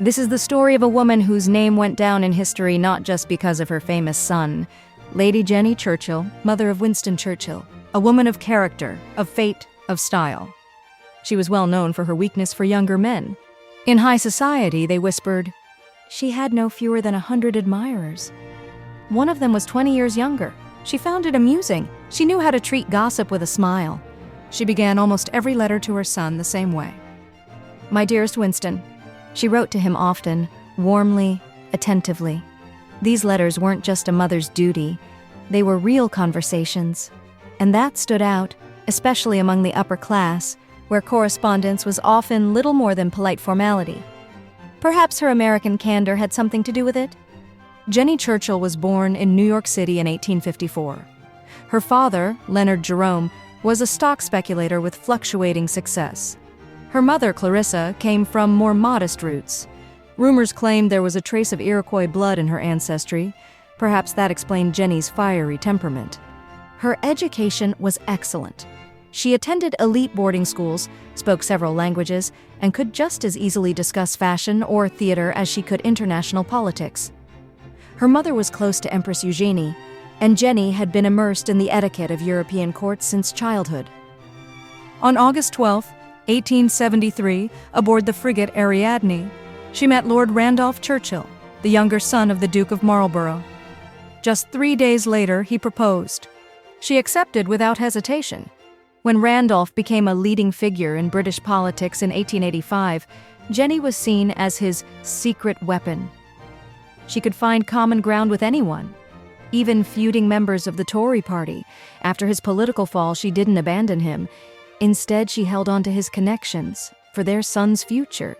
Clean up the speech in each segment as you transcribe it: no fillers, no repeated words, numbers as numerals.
This is the story of a woman whose name went down in history not just because of her famous son, Lady Jennie Churchill, mother of Winston Churchill, a woman of character, of fate, of style. She was well known for her weakness for younger men. In high society, they whispered, she had no fewer than 100 admirers. One of them was 20 years younger. She found it amusing. She knew how to treat gossip with a smile. She began almost every letter to her son the same way. My dearest Winston. She wrote to him often, warmly, attentively. These letters weren't just a mother's duty. They were real conversations. And that stood out, especially among the upper class, where correspondence was often little more than polite formality. Perhaps her American candor had something to do with it. Jennie Churchill was born in New York City in 1854. Her father, Jennie Jerome, was a stock speculator with fluctuating success. Her mother, Clarissa, came from more modest roots. Rumors claimed there was a trace of Iroquois blood in her ancestry. Perhaps that explained Jennie's fiery temperament. Her education was excellent. She attended elite boarding schools, spoke several languages, and could just as easily discuss fashion or theater as she could international politics. Her mother was close to Empress Eugenie, and Jennie had been immersed in the etiquette of European courts since childhood. On August 12, 1873, aboard the frigate Ariadne, she met Lord Randolph Churchill, the younger son of the Duke of Marlborough. Just 3 days later, he proposed. She accepted without hesitation. When Randolph became a leading figure in British politics in 1885, Jennie was seen as his secret weapon. She could find common ground with anyone, even feuding members of the Tory party. After his political fall, she didn't abandon him. Instead, she held on to his connections for their son's future.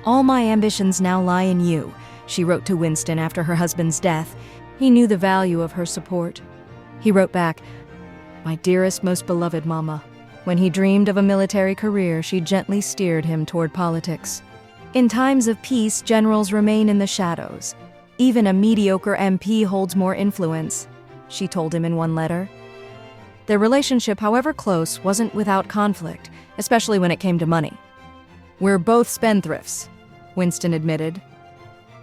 All my ambitions now lie in you, she wrote to Winston after her husband's death. He knew the value of her support. He wrote back, my dearest, most beloved Mama. When he dreamed of a military career, she gently steered him toward politics. In times of peace, generals remain in the shadows. Even a mediocre MP holds more influence, she told him in one letter. Their relationship, however close, wasn't without conflict, especially when it came to money. We're both spendthrifts, Winston admitted.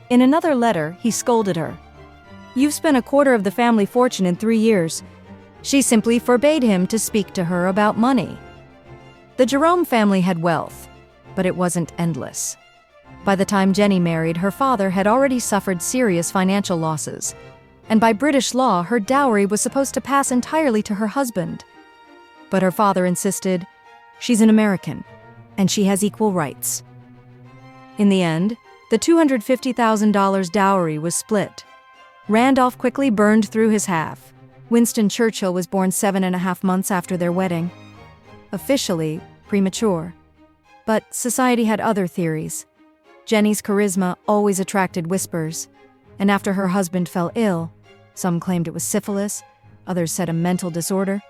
In another letter, he scolded her. You've spent a quarter of the family fortune in 3 years. She simply forbade him to speak to her about money. The Jerome family had wealth, but it wasn't endless. By the time Jennie married, her father had already suffered serious financial losses, and by British law, her dowry was supposed to pass entirely to her husband. But her father insisted, she's an American, and she has equal rights. In the end, the $250,000 dowry was split. Randolph quickly burned through his half. Winston Churchill was born 7.5 months after their wedding. Officially premature. But society had other theories. Jennie's charisma always attracted whispers, and after her husband fell ill, some claimed it was syphilis, others said a mental disorder.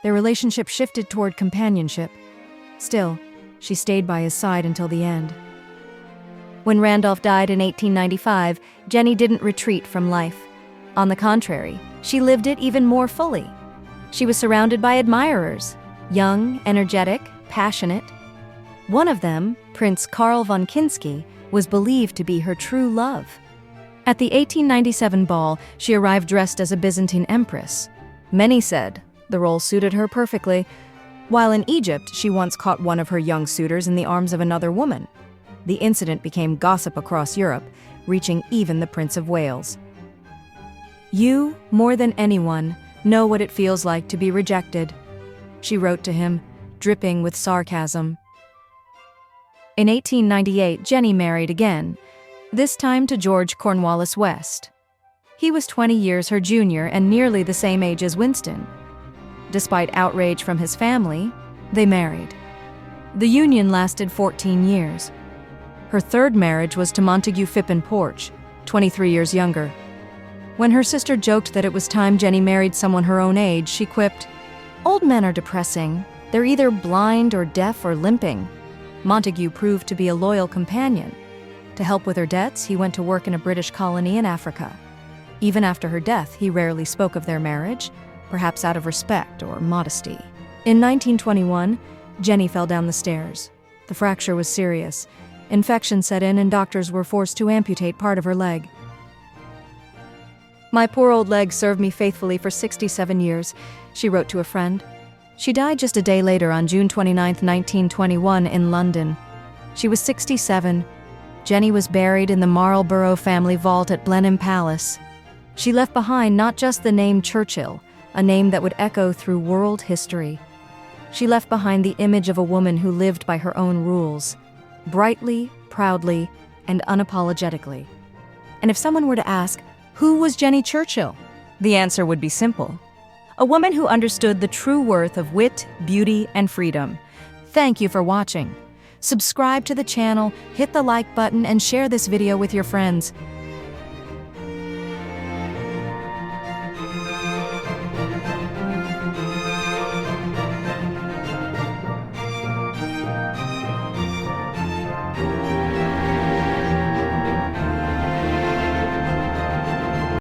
Their relationship shifted toward companionship. Still, she stayed by his side until the end. When Randolph died in 1895, Jennie didn't retreat from life. On the contrary, she lived it even more fully. She was surrounded by admirers, young, energetic, passionate. One of them, Prince Karl von Kinsky, was believed to be her true love. At the 1897 ball, she arrived dressed as a Byzantine empress. Many said the role suited her perfectly, while in Egypt, she once caught one of her young suitors in the arms of another woman. The incident became gossip across Europe, reaching even the Prince of Wales. You, more than anyone, know what it feels like to be rejected, she wrote to him, dripping with sarcasm. In 1898, Jennie married again, this time to George Cornwallis-West. He was 20 years her junior and nearly the same age as Winston. Despite outrage from his family, they married. The union lasted 14 years. Her third marriage was to Montague Phippen Porch, 23 years younger. When her sister joked that it was time Jennie married someone her own age, she quipped, old men are depressing. They're either blind or deaf or limping. Montague proved to be a loyal companion. To help with her debts, he went to work in a British colony in Africa. Even after her death, he rarely spoke of their marriage, perhaps out of respect or modesty. In 1921, Jennie fell down the stairs. The fracture was serious. Infection set in and doctors were forced to amputate part of her leg. "My poor old leg served me faithfully for 67 years, she wrote to a friend. She died just a day later on June 29, 1921 in London. She was 67. Jennie was buried in the Marlborough family vault at Blenheim Palace. She left behind not just the name Churchill, a name that would echo through world history. She left behind the image of a woman who lived by her own rules, brightly, proudly, and unapologetically. And if someone were to ask, who was Jennie Churchill? The answer would be simple. A woman who understood the true worth of wit, beauty, and freedom. Thank you for watching. Subscribe to the channel, hit the like button, and share this video with your friends.